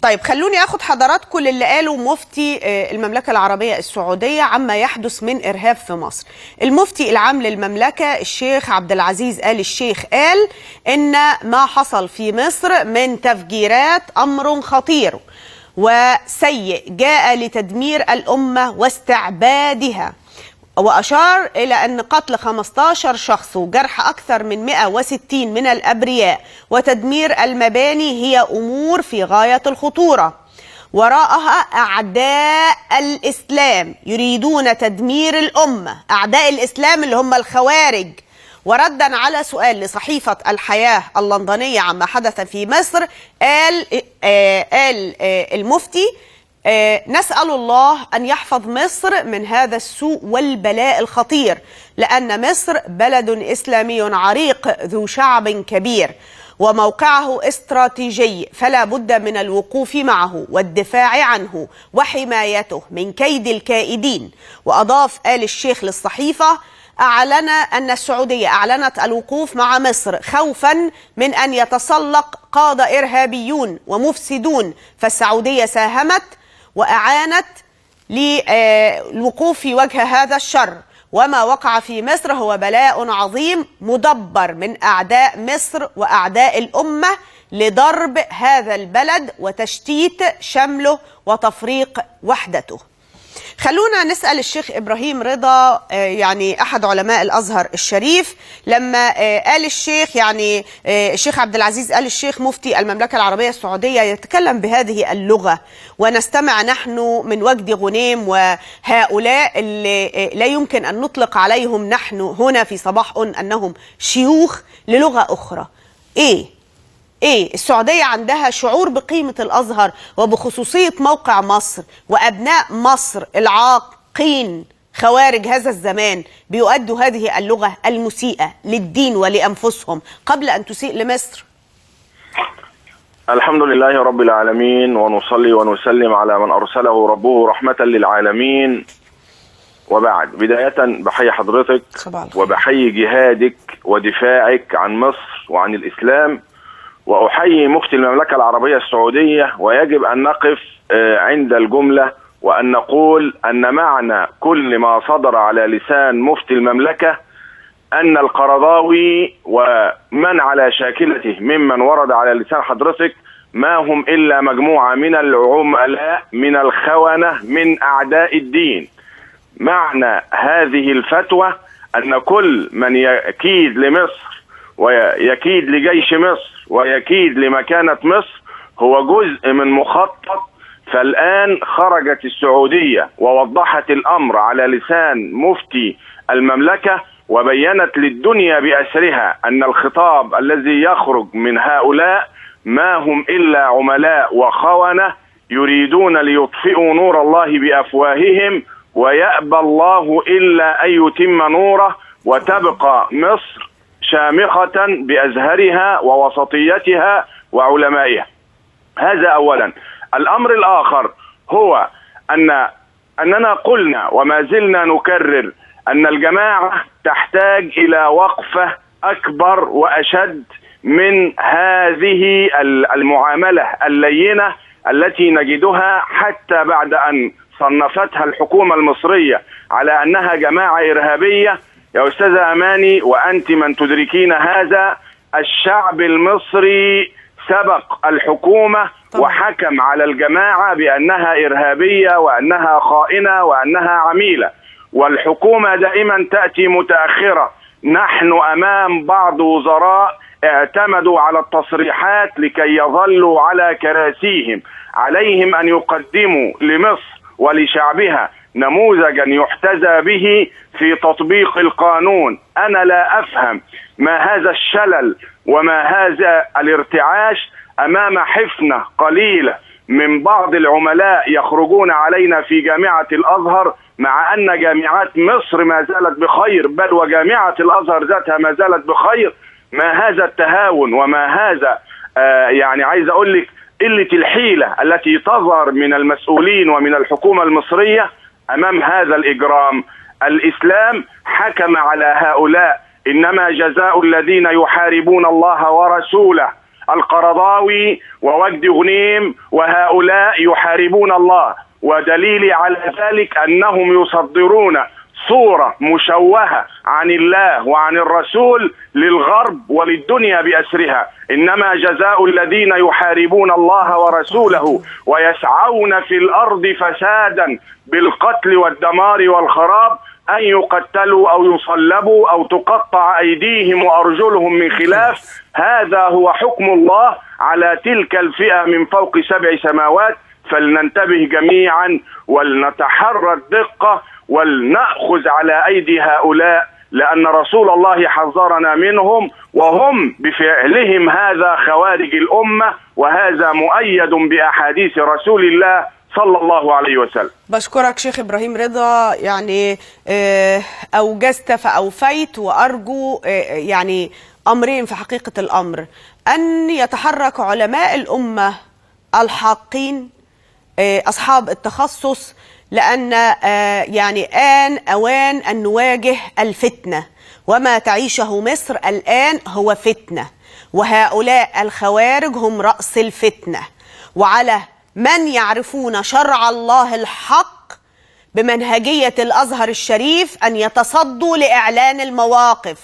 طيب خلوني اخد حضراتكم للي قاله مفتي المملكة العربية السعودية عما يحدث من ارهاب في مصر. المفتي العام للمملكة الشيخ عبد العزيز آل الشيخ قال ان ما حصل في مصر من تفجيرات امر خطير وسيء جاء لتدمير الامة واستعبادها، وأشار إلى أن قتل 15 شخص وجرح أكثر من 160 من الأبرياء وتدمير المباني هي أمور في غاية الخطورة وراءها أعداء الإسلام يريدون تدمير الأمة، أعداء الإسلام اللي هم الخوارج. وردا على سؤال لصحيفة الحياة اللندنية عما حدث في مصر قال المفتي: نسأل الله أن يحفظ مصر من هذا السوء والبلاء الخطير، لأن مصر بلد إسلامي عريق ذو شعب كبير وموقعه استراتيجي، فلا بد من الوقوف معه والدفاع عنه وحمايته من كيد الكائدين. وأضاف آل الشيخ للصحيفة: أعلن أن السعودية أعلنت الوقوف مع مصر خوفا من أن يتسلق قادة إرهابيون ومفسدون، فالسعودية ساهمت وأعانت للوقوف في وجه هذا الشر، وما وقع في مصر هو بلاء عظيم مدبر من أعداء مصر وأعداء الأمة لضرب هذا البلد وتشتيت شمله وتفريق وحدته. خلونا نسأل الشيخ إبراهيم رضا، يعني أحد علماء الأزهر الشريف، لما قال الشيخ الشيخ عبد العزيز آل الشيخ مفتي المملكة العربية السعودية يتكلم بهذه اللغة، ونستمع نحن من وجدي غنيم وهؤلاء اللي لا يمكن أن نطلق عليهم نحن هنا في صباح أنهم شيوخ للغة أخرى. السعودية عندها شعور بقيمة الأزهر وبخصوصية موقع مصر، وأبناء مصر العاقين خوارج هذا الزمان بيؤدوا هذه اللغة المسيئة للدين ولأنفسهم قبل أن تسيء لمصر. الحمد لله رب العالمين، ونصلي ونسلم على من أرسله ربه رحمة للعالمين، وبعد. بداية بحيي حضرتك وبحيي جهادك ودفاعك عن مصر وعن الإسلام، وأحيي مفتي المملكة العربية السعودية. ويجب أن نقف عند الجملة وأن نقول أن معنى كل ما صدر على لسان مفتي المملكة أن القرضاوي ومن على شاكلته ممن ورد على لسان حضرتك ما هم إلا مجموعة من العملاء من الخونة من أعداء الدين. معنى هذه الفتوى أن كل من يكيد لمصر ويكيد لجيش مصر ويكيد لمكانة مصر هو جزء من مخطط. فالآن خرجت السعودية ووضحت الأمر على لسان مفتي المملكة، وبينت للدنيا بأسرها أن الخطاب الذي يخرج من هؤلاء ما هم إلا عملاء وخونة يريدون ليطفئوا نور الله بأفواههم، ويأبى الله إلا أن يتم نوره، وتبقى مصر شامخة بأزهرها ووسطيتها وعلمائها. هذا أولا. الأمر الآخر هو أننا قلنا وما زلنا نكرر أن الجماعة تحتاج إلى وقفة أكبر وأشد من هذه المعاملة اللينة التي نجدها حتى بعد أن صنفتها الحكومة المصرية على أنها جماعة إرهابية. يا أستاذة أماني وأنت من تدركين هذا، الشعب المصري سبق الحكومة وحكم على الجماعة بأنها إرهابية وأنها خائنة وأنها عميلة، والحكومة دائما تأتي متأخرة. نحن أمام بعض وزراء اعتمدوا على التصريحات لكي يظلوا على كراسيهم. عليهم أن يقدموا لمصر ولشعبها نموذجا يحتذى به في تطبيق القانون. أنا لا أفهم ما هذا الشلل وما هذا الارتعاش أمام حفنة قليلة من بعض العملاء يخرجون علينا في جامعة الأزهر، مع أن جامعات مصر ما زالت بخير، بل وجامعة الأزهر ذاتها ما زالت بخير. ما هذا التهاون وما هذا عايز أقول لك قلة الحيلة التي تظهر من المسؤولين ومن الحكومة المصرية أمام هذا الإجرام. الإسلام حكم على هؤلاء: إنما جزاء الذين يحاربون الله ورسوله. القرضاوي ووجدي غنيم وهؤلاء يحاربون الله، ودليل على ذلك أنهم يصدرون صورة مشوهة عن الله وعن الرسول للغرب وللدنيا بأسرها. إنما جزاء الذين يحاربون الله ورسوله ويسعون في الأرض فسادا بالقتل والدمار والخراب أن يقتلوا أو يصلبوا أو تقطع أيديهم وأرجلهم من خلاف. هذا هو حكم الله على تلك الفئة من فوق 7 سماوات. فلننتبه جميعا ولنتحرى الدقة ولنأخذ على أيدي هؤلاء، لأن رسول الله حذرنا منهم، وهم بفعلهم هذا خوارج الأمة، وهذا مؤيد بأحاديث رسول الله صلى الله عليه وسلم. بشكرك شيخ إبراهيم رضا، يعني أوجزت فأوفيت، وأرجو يعني أمرين في حقيقة الأمر: أن يتحرك علماء الأمة الحاقين أصحاب التخصص، لأن يعني أوان أن نواجه الفتنة، وما تعيشه مصر الآن هو فتنة، وهؤلاء الخوارج هم رأس الفتنة. وعلى من يعرفون شرع الله الحق بمنهجية الأزهر الشريف أن يتصدوا لإعلان المواقف